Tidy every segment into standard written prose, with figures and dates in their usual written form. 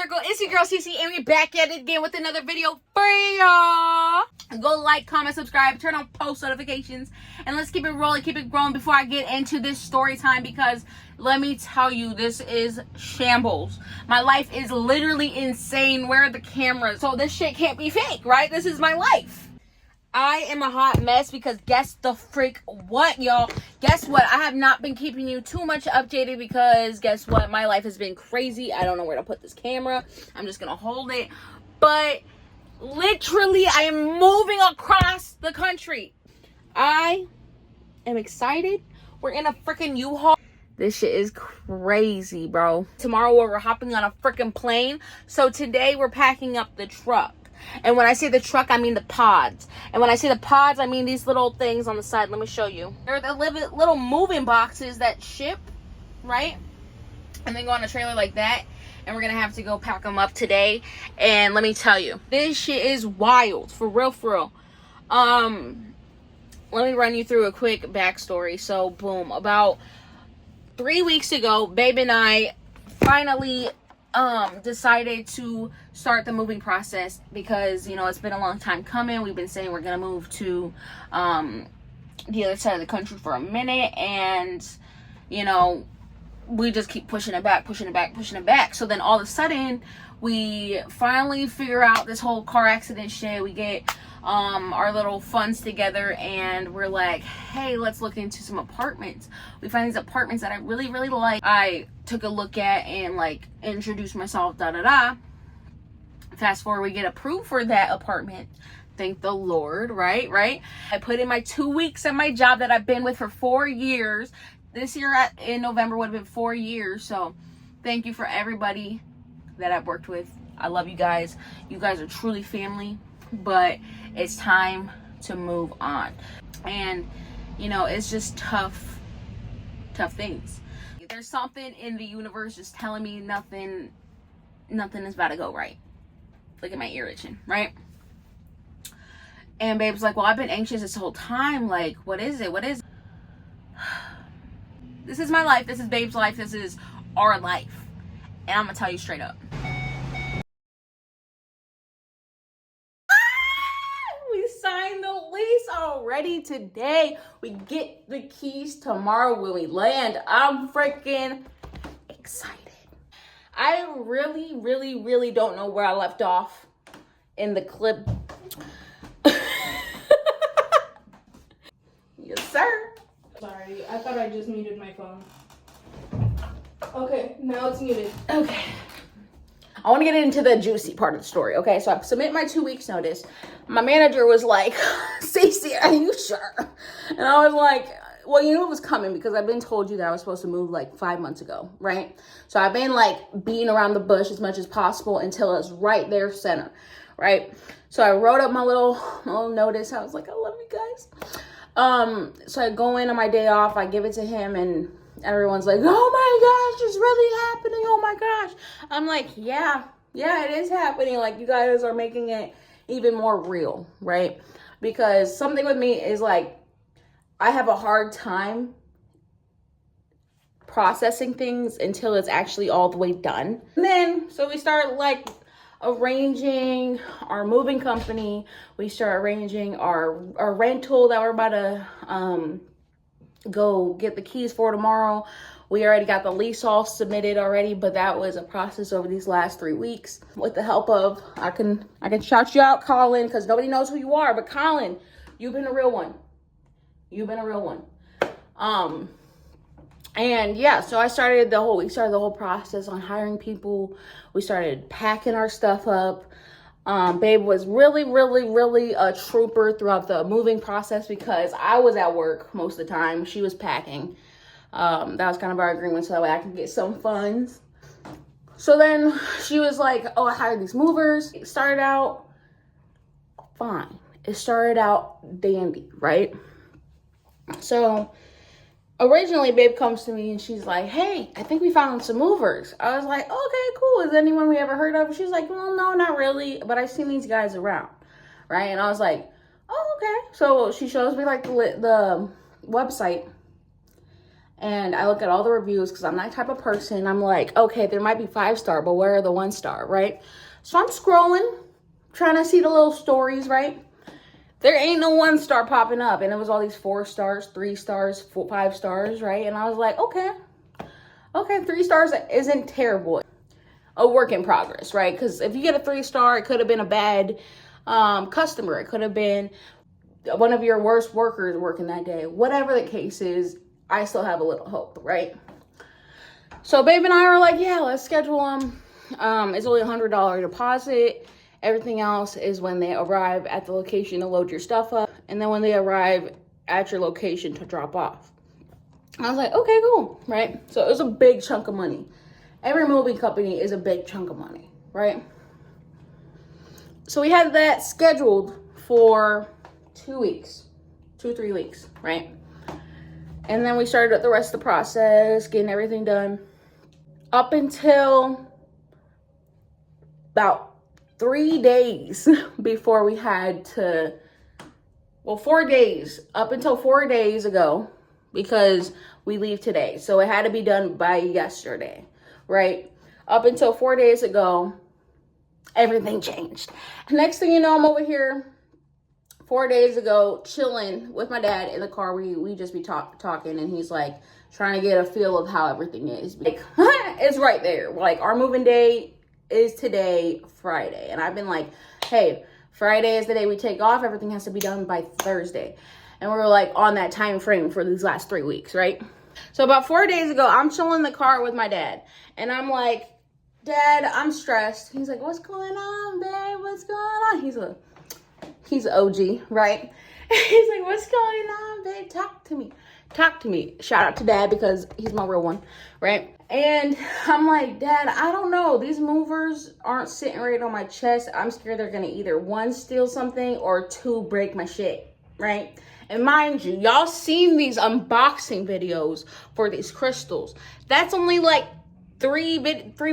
circle. It's your girl Cece, and we're back at it again with another video for y'all. Go like, comment, subscribe, turn on post notifications, and let's keep it rolling, keep it growing before I get into this story time, because let me tell you, this is shambles. My life is literally insane. Where are the cameras? So this shit can't be fake, right? This is my life. I am a hot mess because guess the freak what, y'all? Guess what? I have not been keeping you too much updated because guess what? My life has been crazy. I don't know where to put this camera. I'm just going to hold it. But literally, I am moving across the country. I am excited. We're in a freaking U-Haul. This shit is crazy, bro. Tomorrow we're hopping on a freaking plane. So today we're packing up the truck. And when I say the truck, I mean the pods. And when I say the pods, I mean these little things on the side. Let me show you. They're the little moving boxes that ship, right? And then go on a trailer like that. And we're going to have to go pack them up today. And let me tell you, this shit is wild. For real, for real. Let me run you through a quick backstory. So, boom. About 3 weeks ago, Babe and I finally decided to start the moving process because, you know, it's been a long time coming. We've been saying we're gonna move to the other side of the country for a minute, and you know, we just keep pushing it back. So then all of a sudden we finally figure out this whole car accident shit. We get our little funds together and we're like, hey, let's look into some apartments. We find these apartments that I really like. I took a look at and like introduced myself, fast forward, we get approved for that apartment. Thank the Lord, right? I put in my 2 weeks at my job that I've been with for 4 years. This year in November would have been 4 years. So thank you for everybody that I've worked with. I love you guys. You guys are truly family. But it's time to move on. And, you know, it's just tough things. There's something in the universe just telling me nothing is about to go right. Look at my ear itching, right? And Babe's like, well, I've been anxious this whole time. Like, what is it? This is my life. This is Babe's life. This is our life. And I'm going to tell you straight up. Signed the lease already today. We get the keys tomorrow when we land. I'm freaking excited. I really don't know where I left off in the clip. Yes, sir. Sorry, I thought I just muted my phone. Okay, now it's muted. Okay. I want to get into the juicy part of the story, okay? So I submit my 2 weeks notice. My manager was like, Cece, are you sure? And I was like, well, you knew it was coming because I've been told you that I was supposed to move like 5 months ago, right? So I've been like beating around the bush as much as possible until it's right there center, right? So I wrote up my little notice. I was like, I love you guys. So I go in on my day off. I give it to him and everyone's like, oh my gosh, it's really happening. Oh my gosh. I'm like, yeah, it is happening. Like, you guys are making it even more real, right? Because something with me is like, I have a hard time processing things until it's actually all the way done. And then, so we start like arranging our moving company. We start arranging our rental that we're about to, go get the keys for tomorrow. We already got the lease all submitted already, but that was a process over these last 3 weeks. With the help of, I can shout you out, Colin, because nobody knows who you are, but Colin, you've been a real one. And yeah, so we started the whole process on hiring people. We started packing our stuff up. Babe was really a trooper throughout the moving process because I was at work most of the time. She was packing. That was kind of our agreement, so that way I could get some funds. So then she was like, oh, I hired these movers. It started out fine. It started out dandy, right? So originally, Babe comes to me and she's like, hey, I think we found some movers. I was like, okay, cool. Is anyone we ever heard of? She's like, well, no, not really. But I've seen these guys around, right? And I was like, oh, okay. So she shows me like the website. and I look at all the reviews because I'm that type of person. I'm like, okay, there might be 5-star, but where are the 1-star, right? So I'm scrolling, trying to see the little stories, right? There ain't no 1-star popping up, and it was all these 4 stars, 3 stars, 5 stars, right? And I was like, okay, 3 stars isn't terrible. A work in progress, right? Because if you get a 3-star, it could have been a bad customer. It could have been one of your worst workers working that day. Whatever the case is, I still have a little hope, right? So babe and I are like, yeah, let's schedule them. It's only $100 deposit. Everything else is when they arrive at the location to load your stuff up, and then when they arrive at your location to drop off. I was like, okay, cool, right? So it was a big chunk of money. Every moving company is a big chunk of money, right? So we had that scheduled for 2 weeks, 2-3 weeks, right? And then we started the rest of the process, getting everything done. Up until about 3 days before we had to, 4 days, up until 4 days ago, because we leave today. So it had to be done by yesterday, right? Up until 4 days ago, everything changed. Next thing you know, I'm over here 4 days ago chilling with my dad in the car. We just be talking, and he's like trying to get a feel of how everything is. Like, it's right there. Like, our moving day is today, Friday. And I've been like, hey, Friday is the day we take off. Everything has to be done by Thursday. And we're like on that time frame for these last 3 weeks, right? So about 4 days ago, I'm chilling in the car with my dad. And I'm like, Dad, I'm stressed. He's like, what's going on, babe? What's going on? He's OG, right? He's like, what's going on, babe? Talk to me. Shout out to Dad, because he's my real one, right? And I'm like, Dad, I don't know. These movers aren't sitting right on my chest. I'm scared they're going to either 1, steal something, or 2, break my shit, right? And mind you, y'all seen these unboxing videos for these crystals. That's only like 3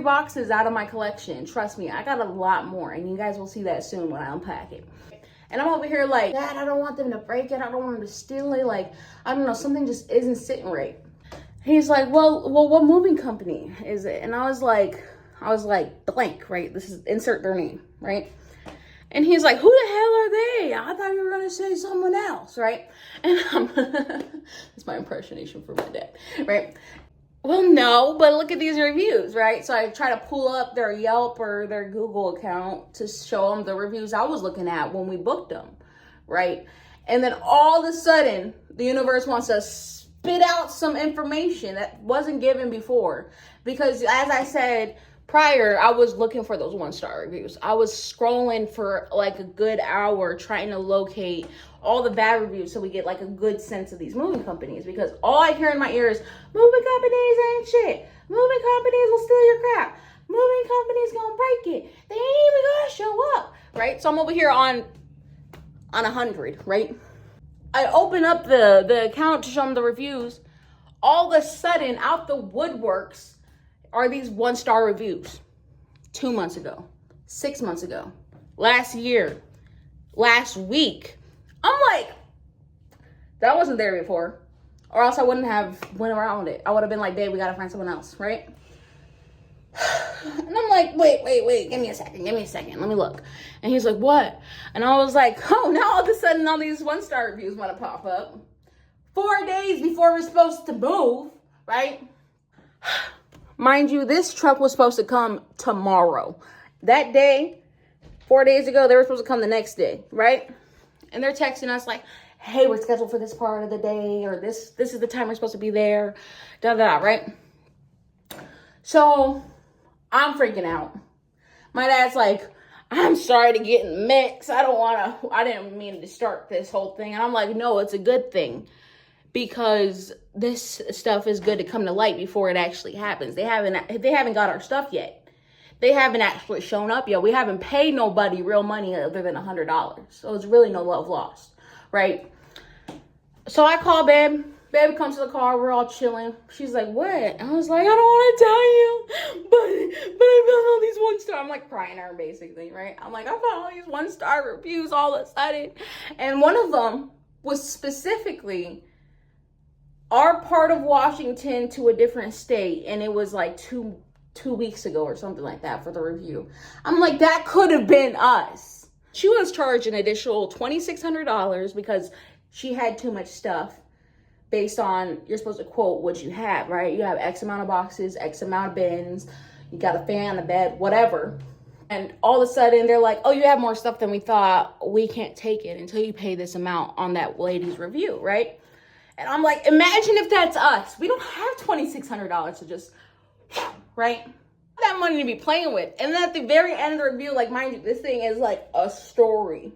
boxes out of my collection. Trust me, I got a lot more, and you guys will see that soon when I unpack it. And I'm over here like, Dad, I don't want them to break it. I don't want them to steal it. Like, I don't know, something just isn't sitting right. He's like, well, what moving company is it? And I was like, blank, right? This is, insert their name, right? And he's like, who the hell are they? I thought you were going to say someone else, right? And it's my impersonation for my dad, right? Well, no, but look at these reviews, right? So I try to pull up their Yelp or their Google account to show them the reviews I was looking at when we booked them, right? And then all of a sudden, the universe wants to spit out some information that wasn't given before. Because as I said prior, I was looking for those 1-star reviews. I was scrolling for like a good hour trying to locate all the bad reviews so we get like a good sense of these moving companies, because all I hear in my ear is moving companies ain't shit. Moving companies will steal your crap. Moving companies gonna break it. They ain't even gonna show up, right? So I'm over here on 100, right? I open up the account to show them the reviews. All of a sudden, out the woodworks are these 1-star reviews. 2 months ago, 6 months ago, last year, last week. I'm like, that wasn't there before, or else I wouldn't have went around it. I would have been like, babe, we gotta find someone else, right? And I'm like, wait, give me a second, let me look. And he's like, what? And I was like, oh, now all of a sudden all these 1-star reviews want to pop up 4 days before we're supposed to move, right? Mind you, this truck was supposed to come tomorrow. That day, 4 days ago, they were supposed to come the next day, right? And they're texting us like, hey, we're scheduled for this part of the day, or this is the time we're supposed to be there, right? So I'm freaking out. My dad's like, I'm sorry to get in the mix. I didn't mean to start this whole thing. And I'm like, no, it's a good thing, because this stuff is good to come to light before it actually happens. They haven't got our stuff yet. They haven't actually shown up yet. We haven't paid nobody real money other than $100. So it's really no love lost, right? So I call Babe. Babe comes to the car. We're all chilling. She's like, what? I was like, I don't want to tell you, but I found all these 1-star. I'm like crying her basically, right? I'm like, I found all these 1-star reviews all of a sudden. And one of them was specifically our part of Washington to a different state, and it was like two weeks ago or something like that for the review. I'm like, that could have been us. She was charged an additional $2,600 because she had too much stuff based on, you're supposed to quote what you have, right? You have X amount of boxes, X amount of bins, you got a fan, a bed, whatever. And all of a sudden they're like, oh, you have more stuff than we thought. We can't take it until you pay this amount on that lady's review, right? And I'm like, imagine if that's us. We don't have $2,600 to just, right? That money to be playing with. And then at the very end of the review, like, mind you, this thing is like a story,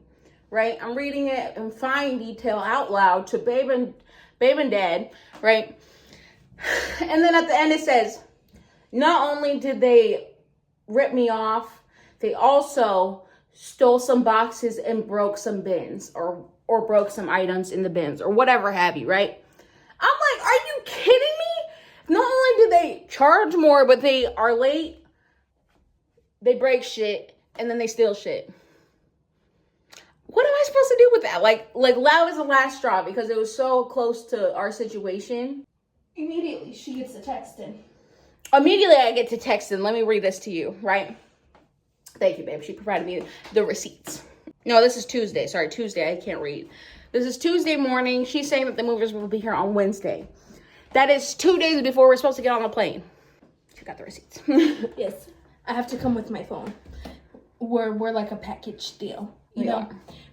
right? I'm reading it in fine detail out loud to babe and dad, right? And then at the end it says, not only did they rip me off, they also stole some boxes and broke some bins or broke some items in the bins or whatever have you, right? I'm like, are you kidding me? Not only do they charge more, but they are late, they break shit, and then they steal shit. What am I supposed to do with that? Like that was the last straw because it was so close to our situation. Immediately, she gets a text in. Immediately, I get to text and let me read this to you, right? Thank you, babe. She provided me the receipts. No, this is Tuesday. Sorry, Tuesday. I can't read. This is Tuesday morning. She's saying that the movers will be here on Wednesday. That is 2 days before we're supposed to get on the plane. She got the receipts. Yes, I have to come with my phone. We're like a package deal, you know?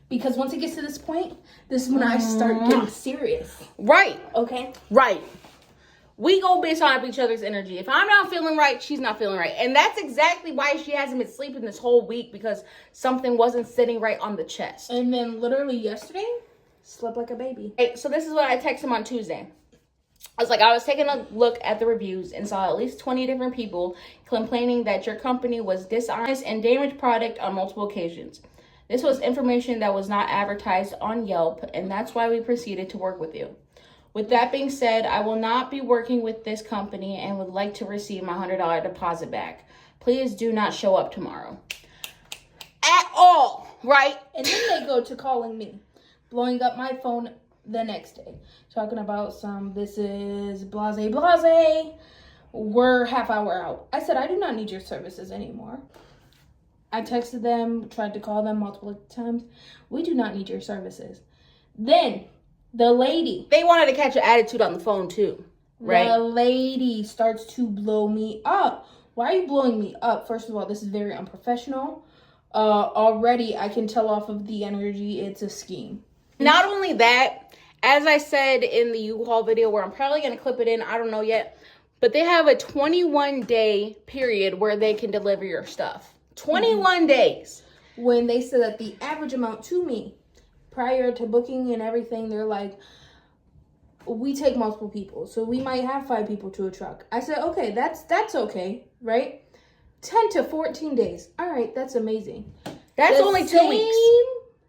Because once it gets to this point, this is when I start getting serious. Right. Okay? Right. We go based on each other's energy. If I'm not feeling right, she's not feeling right. And that's exactly why she hasn't been sleeping this whole week, because something wasn't sitting right on the chest. And then literally yesterday, slept like a baby. Hey, so this is what I texted him on Tuesday. I was taking a look at the reviews and saw at least 20 different people complaining that your company was dishonest and damaged product on multiple occasions. This was information that was not advertised on Yelp, and that's why we proceeded to work with you. With that being said, I will not be working with this company and would like to receive my $100 deposit back. Please do not show up tomorrow. At all, right? And then they go to calling me, blowing up my phone the next day, talking about this is blase. We're half hour out. I said, I do not need your services anymore. I texted them, tried to call them multiple times. We do not need your services. Then the lady. They wanted to catch an attitude on the phone too, right? The lady starts to blow me up. Why are you blowing me up? First of all, this is very unprofessional. Already, I can tell off of the energy, it's a scheme. Not only that, as I said in the U-Haul video, where I'm probably going to clip it in, I don't know yet, but they have a 21-day period where they can deliver your stuff. 21 days. When they said that the average amount to me, prior to booking and everything, they're like, we take multiple people, so we might have 5 people to a truck. I said, okay, that's okay, right? 10 to 14 days. All right, that's amazing. That's only 2 weeks.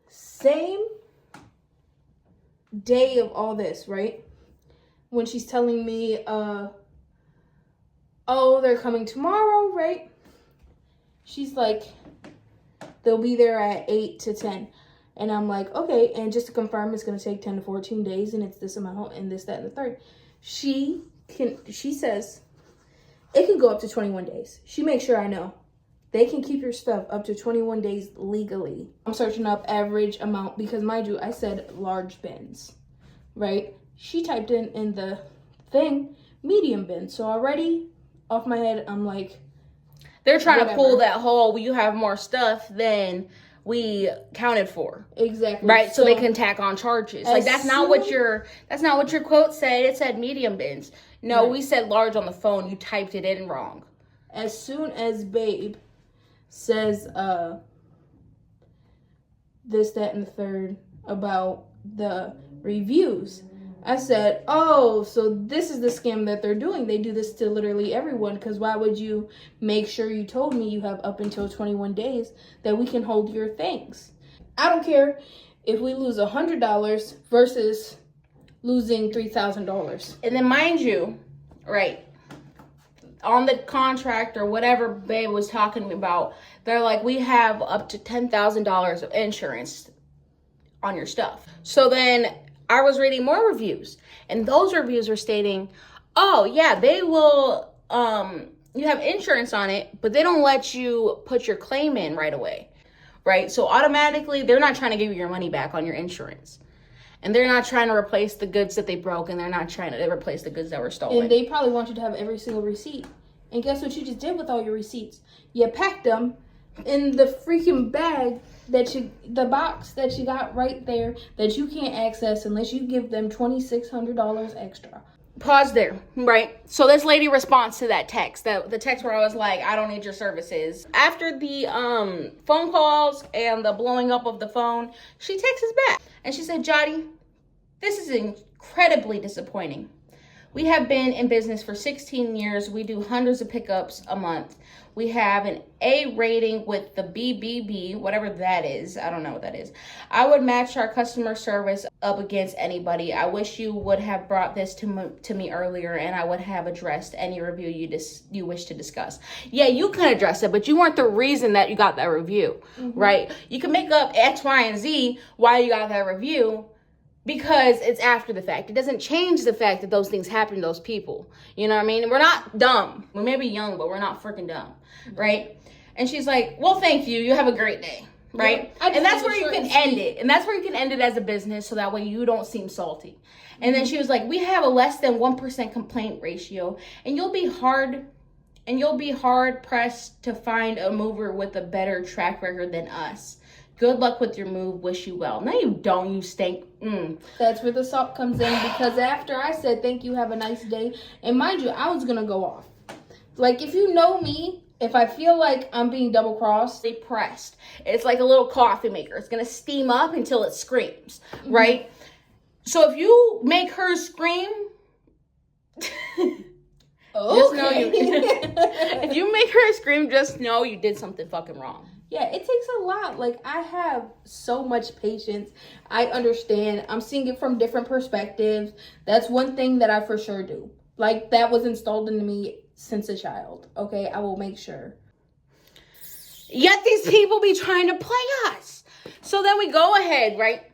Same day of all this, right? When she's telling me, oh, they're coming tomorrow, right? She's like, they'll be there at 8 to 10. And I'm like, okay, and just to confirm, it's going to take 10 to 14 days, and it's this amount, and this, that, and the third. She says it can go up to 21 days. She makes sure I know. They can keep your stuff up to 21 days legally. I'm searching up average amount because, mind you, I said large bins, right? She typed in the thing, medium bins. So already, off my head, I'm like, they're trying to pull that whole, you have more stuff than we counted for. Exactly. Right? So they can tack on charges. Like, that's not what your quote said. It said medium bins. No, we said large on the phone. You typed it in wrong. As soon as Babe says this, that, and the third about the reviews, I said, oh, so this is the scam that they're doing. They do this to literally everyone, because why would you make sure you told me you have up until 21 days that we can hold your things? I don't care if we lose $100 versus losing $3,000. And then mind you, right, on the contract or whatever Babe was talking about, they're like, we have up to $10,000 of insurance on your stuff. So then I was reading more reviews, and those reviews were stating, oh yeah, they will, you have insurance on it, but they don't let you put your claim in right away, right? So automatically, they're not trying to give you your money back on your insurance. And they're not trying to replace the goods that they broke, and they're not trying to replace the goods that were stolen. And they probably want you to have every single receipt. And guess what you just did with all your receipts? You packed them in the freaking bag the box that you got right there that you can't access unless you give them $2,600 extra. Pause there, right? So this lady responds to that text, the text where I was like, I don't need your services. After the phone calls and the blowing up of the phone, she texts us back. And she said, Jody, this is incredibly disappointing. We have been in business for 16 years. We do hundreds of pickups a month. We have an A rating with the BBB, whatever that is. I don't know what that is. I would match our customer service up against anybody. I wish you would have brought this to me earlier, and I would have addressed any review you wish to discuss. Yeah, you could address it, but you weren't the reason that you got that review, right? You can make up X, Y, and Z why you got that review, because it's after the fact. It doesn't change the fact that those things happen to those people. You know what I mean? We're not dumb. We may be young, but we're not freaking dumb, right? And she's like, well, thank you. You have a great day, right? Yeah, and that's where you can end it. And that's where you can end it as a business, so that way you don't seem salty. And then she was like, we have a less than 1% complaint ratio, and you'll be hard pressed to find a mover with a better track record than us. Good luck with your move. Wish you well. No, you don't. You stink. That's where the salt comes in, because after I said, thank you, have a nice day. And mind you, I was going to go off. Like, if you know me, if I feel like I'm being double-crossed. They pressed. It's like a little coffee maker. It's going to steam up until it screams, right? So if you make her scream, just know if you make her scream, just know you did something fucking wrong. Yeah, it takes a lot. Like, I have so much patience. I understand. I'm seeing it from different perspectives. That's one thing that I for sure do. Like, that was installed into me since a child. Okay, I will make sure. Yet these people be trying to play us. So then we go ahead, right?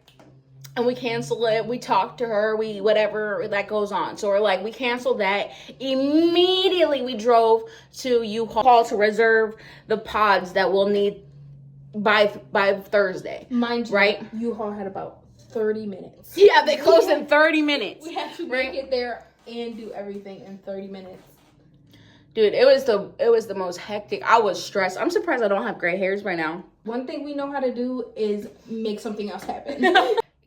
And we cancel it. We talk to her. We whatever that goes on. So we're like, we canceled that. Immediately we drove to U-Haul to reserve the pods that we'll need by Thursday. Mind you, right? U-Haul had about 30 minutes. Yeah, they closed in 30 minutes. We had to make it there and do everything in 30 minutes. Dude, it was the most hectic. I was stressed. I'm surprised I don't have gray hairs right now. One thing we know how to do is make something else happen.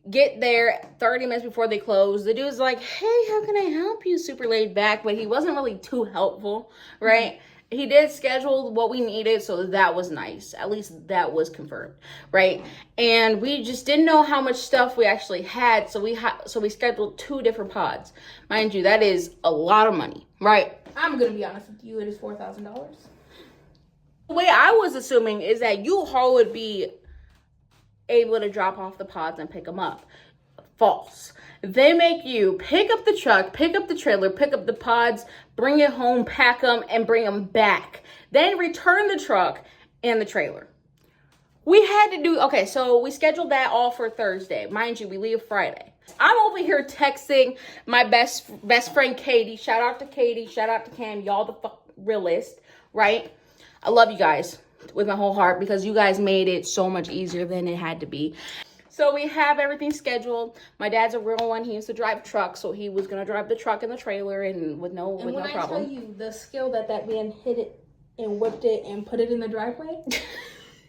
Get there 30 minutes before they close. The dude's like, hey, how can I help you? Super laid back, but he wasn't really too helpful, right? He did schedule what we needed, so that was nice. At least that was confirmed, right? And we just didn't know how much stuff we actually had, so we scheduled 2 different pods. Mind you, that is a lot of money, right? I'm gonna be honest with you, it is $4,000. The way I was assuming is that U-Haul would be able to drop off the pods and pick them up. False. They make you pick up the truck, pick up the trailer, pick up the pods, bring it home, pack them, and bring them back. Then return the truck and the trailer. We had to do, okay, so we scheduled that all for Thursday. Mind you, we leave Friday. I'm over here texting my best friend Katie. Shout out to Katie. Shout out to Cam. Y'all the realist, right? I love you guys with my whole heart, because you guys made it so much easier than it had to be. So we have everything scheduled. My dad's a real one. He used to drive trucks, so he was gonna drive the truck and the trailer, and with no problem. And when I tell you the skill that man hit it and whipped it and put it in the driveway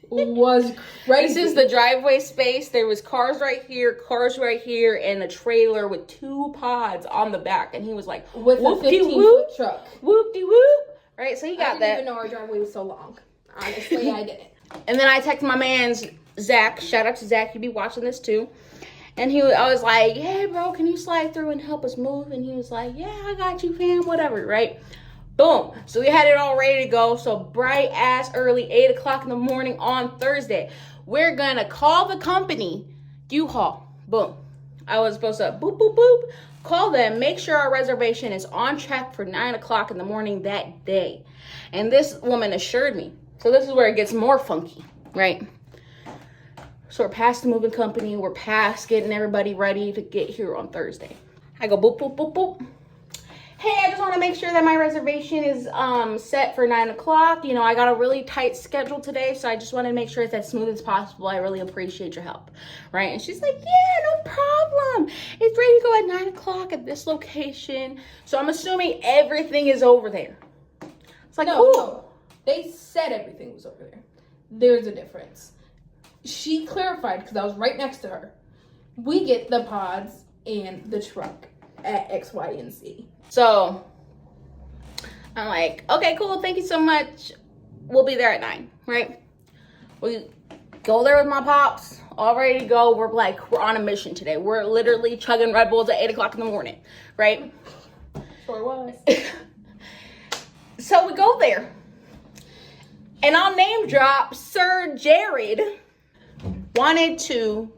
was crazy. This is the driveway space. There was cars right here, and a trailer with 2 pods on the back, and he was like, with a 15-foot truck. Whoop-de-whoop. Right, so he got that. I didn't even know our driveway was so long. Honestly, I didn't. And then I texted my man's Zach. Shout out to Zach. He'd be watching this too. And I was like, hey, bro, can you slide through and help us move? And he was like, yeah, I got you, fam, whatever, right? Boom. So we had it all ready to go. So bright ass early, 8 o'clock in the morning on Thursday. We're going to call the company, U-Haul. Boom. I was supposed to boop, boop, boop. Call them, make sure our reservation is on track for 9 o'clock in the morning that day. And this woman assured me. So this is where it gets more funky, right? So we're past the moving company. We're past getting everybody ready to get here on Thursday. I go boop, boop, boop, boop. Hey, I just want to make sure that my reservation is set for 9 o'clock. You know, I got a really tight schedule today, so I just want to make sure it's as smooth as possible. I really appreciate your help, right? And she's like, yeah, no problem. It's ready to go at 9 o'clock at this location. So I'm assuming everything is over there. It's like, No, they said everything was over there. There's a difference. She clarified, because I was right next to her. We get the pods and the truck at X, Y, and Z. So I'm like, okay, cool. Thank you so much. We'll be there at 9, right? We go there with my pops, all ready to go. We're on a mission today. We're literally chugging Red Bulls at 8 o'clock in the morning, right? Sure was. So we go there. And I'll name drop Sir Jared wanted to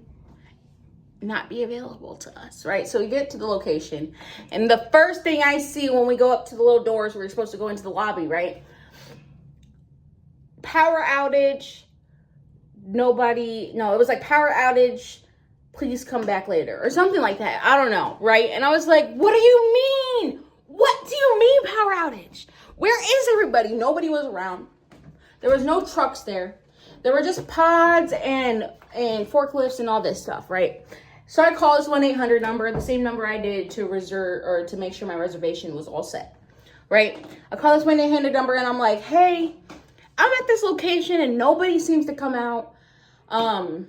not be available to us, right? So we get to the location, and the first thing I see when we go up to the little doors, we're supposed to go into the lobby, right? Power outage. It was like power outage, please come back later, or something like that. I don't know, right? And I was like, what do you mean? What do you mean power outage? Where is everybody? Nobody was around. There was no trucks there. There were just pods and forklifts and all this stuff, right? So I call this 1-800 number, the same number I did to reserve or to make sure my reservation was all set, right? I call this 1-800 number and I'm like, hey, I'm at this location and nobody seems to come out. I'm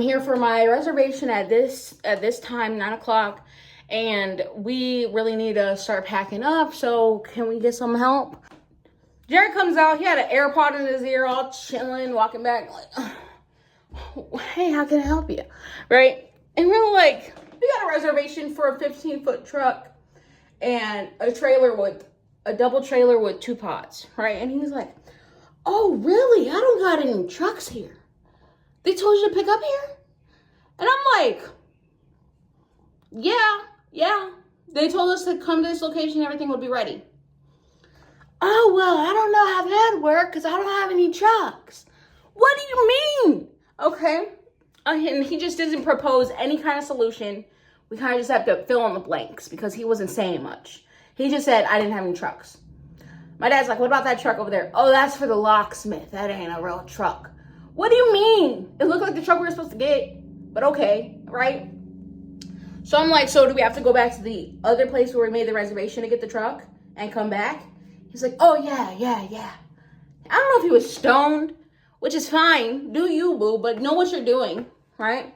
here for my reservation at this time, 9 o'clock, and we really need to start packing up. So can we get some help? Jared comes out. He had an AirPod in his ear, all chilling, walking back like, hey, how can I help you? Right? And we're like, we got a reservation for a 15-foot truck and a double trailer with 2 pods, right? And he's like, oh, really? I don't got any trucks here. They told you to pick up here? And I'm like, yeah. They told us to come to this location, everything would be ready. Oh, well, I don't know how that would work because I don't have any trucks. What do you mean? Okay. And he just doesn't propose any kind of solution. We kind of just have to fill in the blanks because he wasn't saying much. He just said, I didn't have any trucks. My dad's like, what about that truck over there? Oh, that's for the locksmith. That ain't a real truck. What do you mean? It looked like the truck we were supposed to get, but okay, right? So I'm like, so do we have to go back to the other place where we made the reservation to get the truck and come back? He's like, oh, yeah. I don't know if he was stoned, which is fine. Do you, boo, but know what you're doing, right?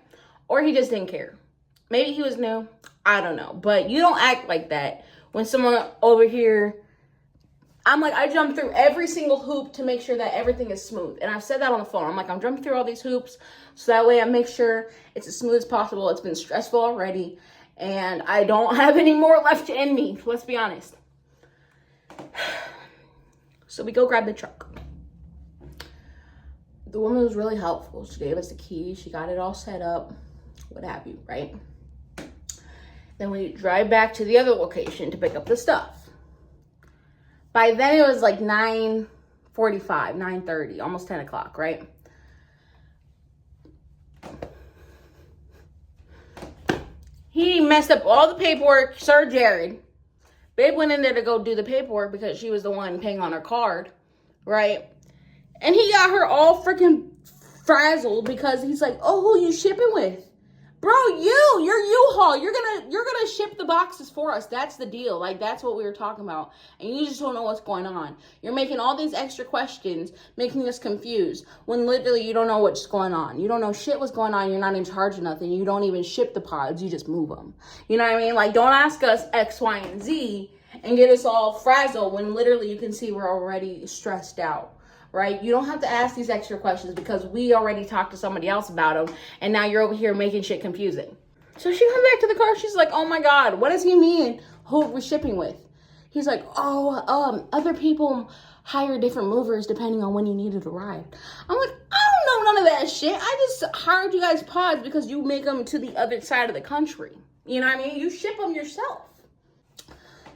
Or he just didn't care. Maybe he was new. I don't know. But you don't act like that when someone over here, I'm like, I jump through every single hoop to make sure that everything is smooth. And I've said that on the phone. I'm like, I'm jumping through all these hoops so that way I make sure it's as smooth as possible. It's been stressful already. And I don't have any more left in me. Let's be honest. So we go grab the truck. The woman was really helpful. She gave us the keys. She got it all set up. What have you, right? Then we drive back to the other location to pick up the stuff. By then it was like 9:45, 9:30, almost 10 o'clock, right? He messed up all the paperwork, Sir Jared. Babe went in there to go do the paperwork because she was the one paying on her card, right? And he got her all freaking frazzled because he's like, oh, who you shipping with? Bro, you're U-Haul. You're gonna ship the boxes for us. That's the deal. Like, that's what we were talking about. And you just don't know what's going on. You're making all these extra questions, making us confused, when literally you don't know what's going on. You don't know shit what's going on. You're not in charge of nothing. You don't even ship the pods. You just move them. You know what I mean? Like, don't ask us X, Y, and Z and get us all frazzled when literally you can see we're already stressed out. Right? You don't have to ask these extra questions because we already talked to somebody else about them, and now you're over here making shit confusing. So she comes back to the car. She's like, oh my God, what does he mean? Who we're shipping with? He's like, other people hire different movers depending on when you need it arrived. I'm like, I don't know none of that shit. I just hired you guys pods because you make them to the other side of the country. You know what I mean? You ship them yourself.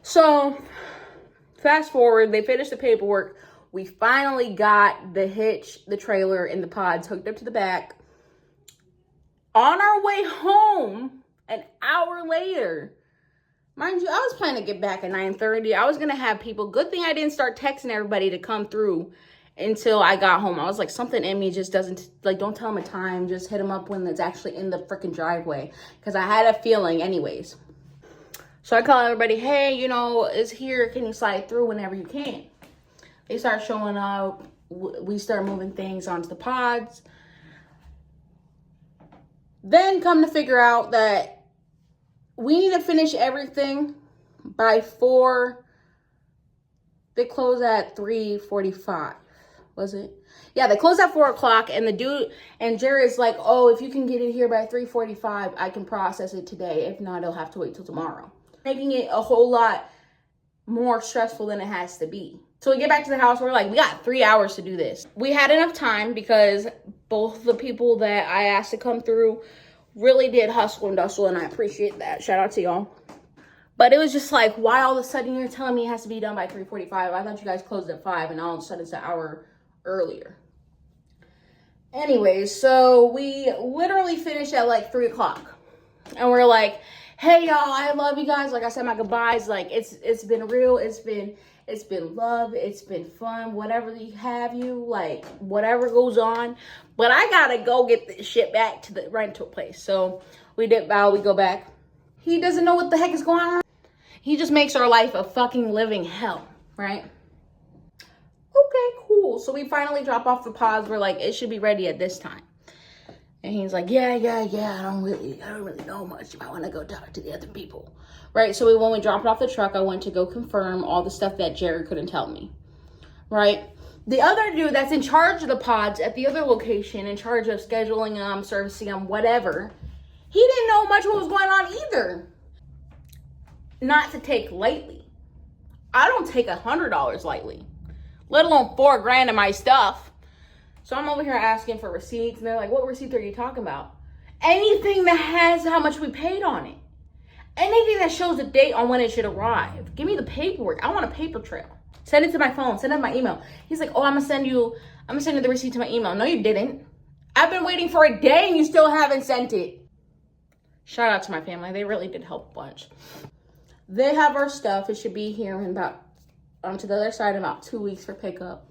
So fast forward, they finish the paperwork. We finally got the hitch, the trailer, and the pods hooked up to the back. On our way home, an hour later, mind you, I was planning to get back at 9:30. I was going to have people. Good thing I didn't start texting everybody to come through until I got home. I was like, something in me just doesn't, like, don't tell them a time. Just hit them up when it's actually in the freaking driveway. Because I had a feeling anyways. So I call everybody, hey, you know, it's here. Can you slide through whenever you can? They start showing up. We start moving things onto the pods. Then come to figure out that we need to finish everything by 4. They close at 3:45. Was it? Yeah, they close at 4 o'clock. And the dude and Jared's like, oh, if you can get it here by 3:45, I can process it today. If not, it'll have to wait till tomorrow. Making it a whole lot more stressful than it has to be. So we get back to the house. We're like, we got 3 hours to do this. We had enough time because both the people that I asked to come through really did hustle and bustle, and I appreciate that. Shout out to y'all. But it was just like, why all of a sudden you're telling me it has to be done by 3:45? I thought you guys closed at 5, and all of a sudden it's an hour earlier. Anyways, so we literally finished at like 3 o'clock. And we're like, hey y'all, I love you guys. Like I said my goodbyes. Like it's been real. It's been love. It's been fun. Whatever you have you, like whatever goes on. But I gotta go get this shit back to the rental place. So we dip out, we go back. He doesn't know what the heck is going on. He just makes our life a fucking living hell, right? Okay, cool. So we finally drop off the pods. We're like, it should be ready at this time. And he's like, yeah. I don't really know much. If I want to go talk to the other people, right? So when we dropped off the truck, I went to go confirm all the stuff that Jared couldn't tell me, right? The other dude that's in charge of the pods at the other location, in charge of scheduling them, servicing them, whatever, he didn't know much what was going on either. Not to take lightly. I don't take $100 lightly, let alone $4 grand of my stuff. So I'm over here asking for receipts, and they're like, what receipts are you talking about? Anything that has how much we paid on it. Anything that shows the date on when it should arrive. Give me the paperwork. I want a paper trail. Send it to my phone. Send it to my email. He's like, oh, I'm gonna send you the receipt to my email. No, you didn't. I've been waiting for a day and you still haven't sent it. Shout out to my family. They really did help a bunch. They have our stuff. It should be here in about, to the other side in about 2 weeks for pickup.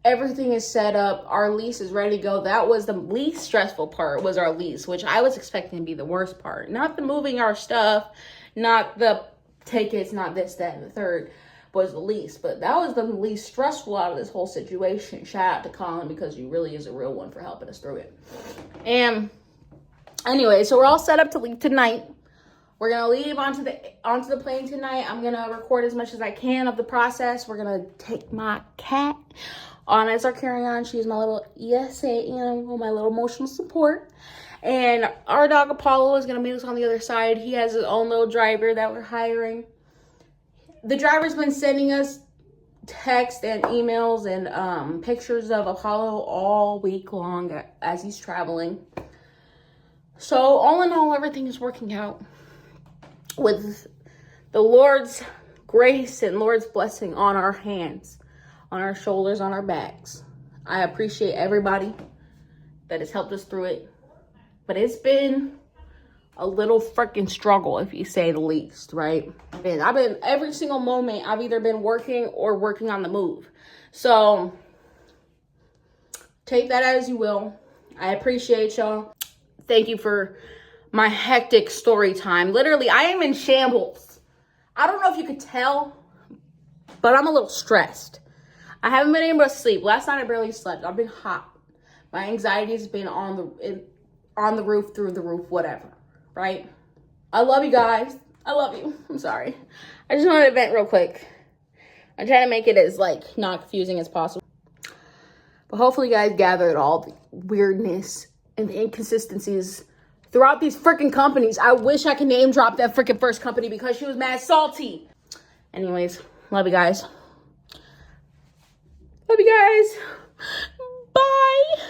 Everything is set up. Our lease is ready to go. That was the least stressful part, was our lease, which I was expecting to be the worst part. Not the moving our stuff, not the tickets, not this, that, and the third, was the lease. But that was the least stressful out of this whole situation. Shout out to Colin, because he really is a real one for helping us through it. And anyway, so we're all set up to leave tonight. We're gonna leave onto the plane tonight. I'm gonna record as much as I can of the process. We're gonna take my cat on as our carry-on. She's my little ESA, my little emotional support. And our dog Apollo is gonna meet us on the other side. He has his own little driver that we're hiring. The driver's been sending us text and emails and pictures of Apollo all week long as he's traveling. So all in all, everything is working out with the Lord's grace and Lord's blessing on our hands, on our shoulders, on our backs. I appreciate everybody that has helped us through it. But it's been a little freaking struggle, if you say the least, right? I've been every single moment, I've either been working or working on the move. So take that as you will. I appreciate y'all. Thank you for my hectic story time. Literally, I am in shambles. I don't know if you could tell, but I'm a little stressed. I haven't been able to sleep. Last night I barely slept. I've been hot. My anxiety has been on the roof, through the roof, whatever, right? I love you guys. I love you. I'm sorry. I just wanted to vent real quick. I'm trying to make it as not confusing as possible. But hopefully you guys gathered all the weirdness and the inconsistencies throughout these freaking companies. I wish I could name drop that freaking first company because she was mad salty. Anyways, love you guys. Love you guys. Bye.